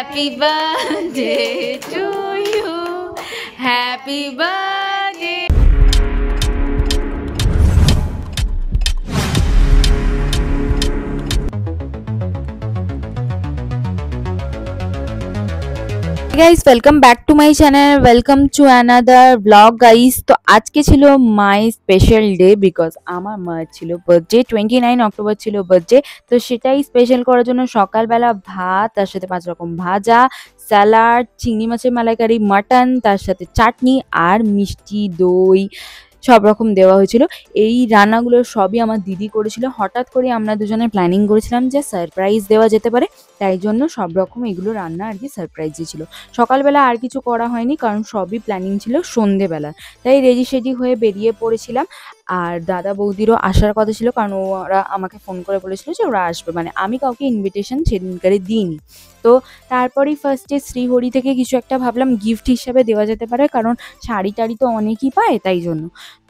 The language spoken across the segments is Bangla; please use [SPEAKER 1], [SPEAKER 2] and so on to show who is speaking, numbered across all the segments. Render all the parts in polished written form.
[SPEAKER 1] Happy birthday to you. Happy birthday.
[SPEAKER 2] Guys welcome back to my channel, welcome to another blog guys. তো আজকে ছিল মাই স্পেশাল ডে বিকজ আমার মায়ের ছিল বার্থডে, 29 অক্টোবর ছিল বার্থডে। তো সেটাই স্পেশাল করার জন্য সকালবেলা ভাত, তার সাথে 5 রকম ভাজা, স্যালাড, চিংড়ি মাছের মালাইকারি, মাটন, তার সাথে চাটনি আর মিষ্টি দই সব রকম দেওয়া হয়েছিল। এই রান্নাগুলো সবই আমার দিদি করেছিল। হঠাৎ করে আমরা দুজনে প্ল্যানিং করেছিলাম যে সারপ্রাইজ দেওয়া যেতে পারে, তাই জন্য সব রকম এগুলো রান্না আর কি সারপ্রাইজে ছিল। সকালবেলা আর কিছু করা হয়নি কারণ সবই প্ল্যানিং ছিল সন্ধেবেলা, তাই রেডি সেডি হয়ে বেরিয়ে পড়েছিলাম। আর দাদা বৌদিরও আসার কথা ছিল কারণ ওরা আমাকে ফোন করে বলেছিল যে ওরা আসবে, মানে আমি কাউকে ইনভিটেশন সেদিনকারে দিইনি। তো তারপরেই ফার্স্টে শ্রীহরি থেকে কিছু একটা ভাবলাম গিফট হিসাবে দেওয়া যেতে পারে, কারণ শাড়ি টাড়ি তো অনেকই পায় তাই জন্য।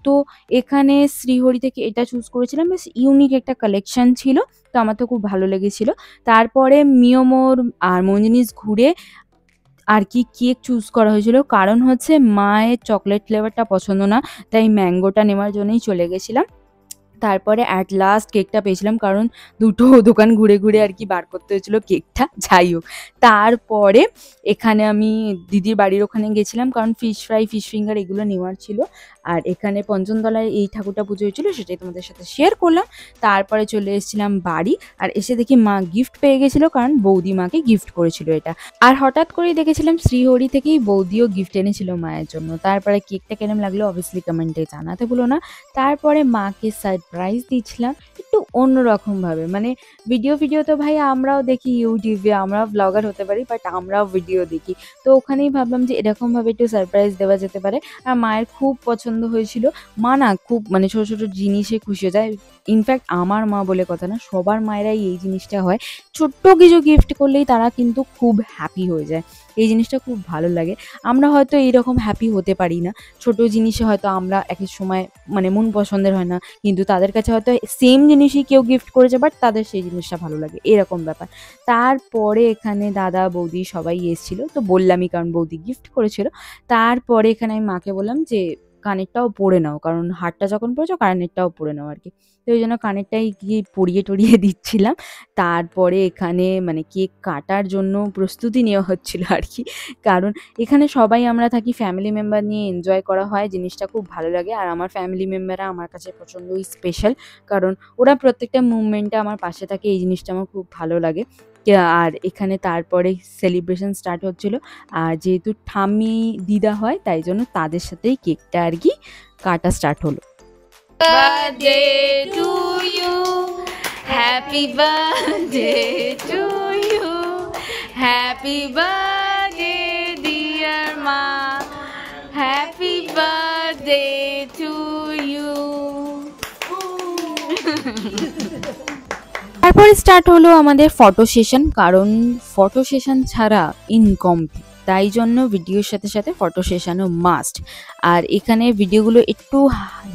[SPEAKER 2] তো এখানে শ্রীহরি থেকে এটা চুজ করেছিলাম, বেশ ইউনিক একটা কালেকশন ছিল, তো আমার তো খুব ভালো লেগেছিল। তারপরে মিওমোর আর মঞ্জিনিস ঘুরে আর কি কেক চুজ করা হয়েছিল, কারণ হচ্ছে মায়ের চকলেট ফ্লেভারটা পছন্দ না, তাই ম্যাঙ্গোটা নেওয়ার জন্যই চলে গেছিলাম। তারপরে অ্যাট লাস্ট কেকটা পেয়েছিলাম, কারণ দুটো দোকান ঘুরে ঘুরে আর কি বার করতে হয়েছিল কেকটা, যাই হোক। তারপরে এখানে আমি দিদির বাড়ির ওখানে গেছিলাম কারণ ফিশ ফ্রাই, ফিশ ফিঙ্গার এগুলো নেওয়ার ছিল। আর এখানে পঞ্চমতলায় এই ঠাকুরটা পুজো হয়েছিল, সেটাই তোমাদের সাথে শেয়ার করলাম। তারপরে চলে এসেছিলাম বাড়ি, আর এসে দেখি মা গিফট পেয়ে গেছিলো, কারণ বৌদি মাকে গিফট করেছিল এটা। আর হঠাৎ করেই দেখেছিলাম শ্রীহরি থেকেই বৌদিও গিফট এনেছিল মায়ের জন্য। তারপরে কেকটা কেমন লাগলো অবভিয়াসলি কমেন্টে জানাতে ভুলো না। তারপরে মাকে সারপ্রাইজ দিচ্ছিলাম একটু অন্যরকমভাবে, মানে ভিডিও তো ভাই আমরাও দেখি ইউটিউবে, আমরাও ব্লগার হতে পারি, বাট আমরাও ভিডিও দেখি। তো ওখানেই ভাবলাম যে এরকমভাবে একটু সারপ্রাইজ দেওয়া যেতে পারে। আর মায়ের খুব পছন্দ হয়েছিল। মা না খুব মানে ছোটো ছোটো জিনিসে খুশি হয়ে যায়। ইনফ্যাক্ট আমার মা বলে কথা না, সবার মায়েরাই এই জিনিসটা হয়, ছোট্ট কিছু গিফট করলেই তারা কিন্তু খুব হ্যাপি হয়ে যায়। এই জিনিসটা খুব ভালো লাগে। আমরা হয়তো এইরকম হ্যাপি হতে পারি না, ছোট জিনিসে হয়তো আমরা এক এক সময় মানে মন পছন্দের হয় না, কিন্তু তাদের কাছে হয়তো সেম জিনিসই কেউ গিফট করেছে বাট তাদের সেই জিনিসটা ভালো লাগে, এরকম ব্যাপার। তারপরে এখানে দাদা বৌদি সবাই এসেছিলো, তো বললামই কারণ বৌদি গিফট করেছিল। তারপরে এখানে আমি মাকে বললাম যে কানেরটাও পরে নাও, কারণ হারটা যখন পরেছো কানেরটাও পরে নাও আর কি। তো ওই জন্য কানেরটাই গিয়ে পরিয়ে টরিয়ে দিচ্ছিলাম। তারপরে এখানে মানে কেক কাটার জন্য প্রস্তুতি নেওয়া হচ্ছিল আর কি, কারণ এখানে সবাই আমরা থাকি, ফ্যামিলি মেম্বার নিয়ে এনজয় করা হয়, জিনিসটা খুব ভালো লাগে। আর আমার ফ্যামিলি মেম্বাররা আমার কাছে প্রচণ্ডই স্পেশাল, কারণ ওরা প্রত্যেকটা মুভমেন্টে আমার পাশে থাকে, এই জিনিসটা আমার খুব ভালো লাগে। আর এখানে তারপরে সেলিব্রেশন স্টার্ট হচ্ছিল। আর যেহেতু ঠাম্মি দিদা হয় তাই জন্য তাদের সাথেই কেকটা আর কি কাটা স্টার্ট হলো।
[SPEAKER 1] Birthday to you. Happy birthday to you. Happy birthday dear Ma. Happy birthday to you.
[SPEAKER 2] তারপরে স্টার্ট হলো আমাদের ফটো সেশন, কারণ ফটো সেশন ছাড়া ইনকমপ্লিট, তাই জন্য ভিডিওর সাথে সাথে ফটো সেশনও মাস্ট। আর এখানে ভিডিওগুলো একটু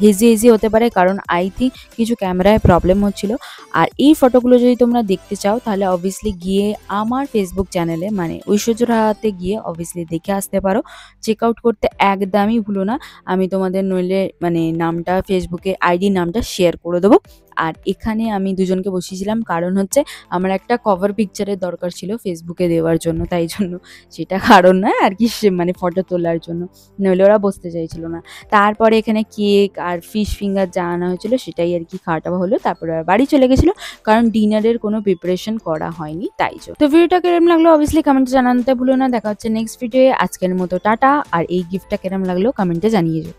[SPEAKER 2] হেজি হতে পারে, কারণ আই থিঙ্ক কিছু ক্যামেরায় প্রবলেম হচ্ছিল। আর এই ফটোগুলো যদি তোমরা দেখতে চাও তাহলে অবভিয়াসলি গিয়ে আমার ফেসবুক চ্যানেলে মানে ঐশ্বর্যরাতে গিয়ে অবভিয়াসলি দেখে আসতে পারো, চেক আউট করতে একদমই ভুলো না। আমি তোমাদের নইলে মানে নামটা, ফেসবুকে আইডি নামটা শেয়ার করে দেবো। আর এখানে আমি দুজনকে বসিয়েছিলাম, কারণ হচ্ছে আমার একটা কভার পিকচারের দরকার ছিল ফেসবুকে দেওয়ার জন্য, তাই জন্য, সেটা কারণ নয় আর কি, মানে ফটো তোলার জন্য, নইলে ওরা বসতে চাইছিল না। তারপরে এখানে কেক আর ফিশ ফিঙ্গার যা আনা হয়েছিল সেটাই আর কি খাওয়া হলো। তারপরে আর বাড়ি চলে গেছিলো, কারণ ডিনারের কোনো প্রিপারেশন করা হয়নি তাই জন্য। তো ভিডিওটা কেরম লাগলো অবভিয়াসলি কমেন্টে জানাতে ভুলো না। দেখা হচ্ছে নেক্সট ভিডিওয়ে। আজকের মতো টাটা। আর এই গিফটটা কেরম লাগলো কমেন্টে জানিয়ে যাও।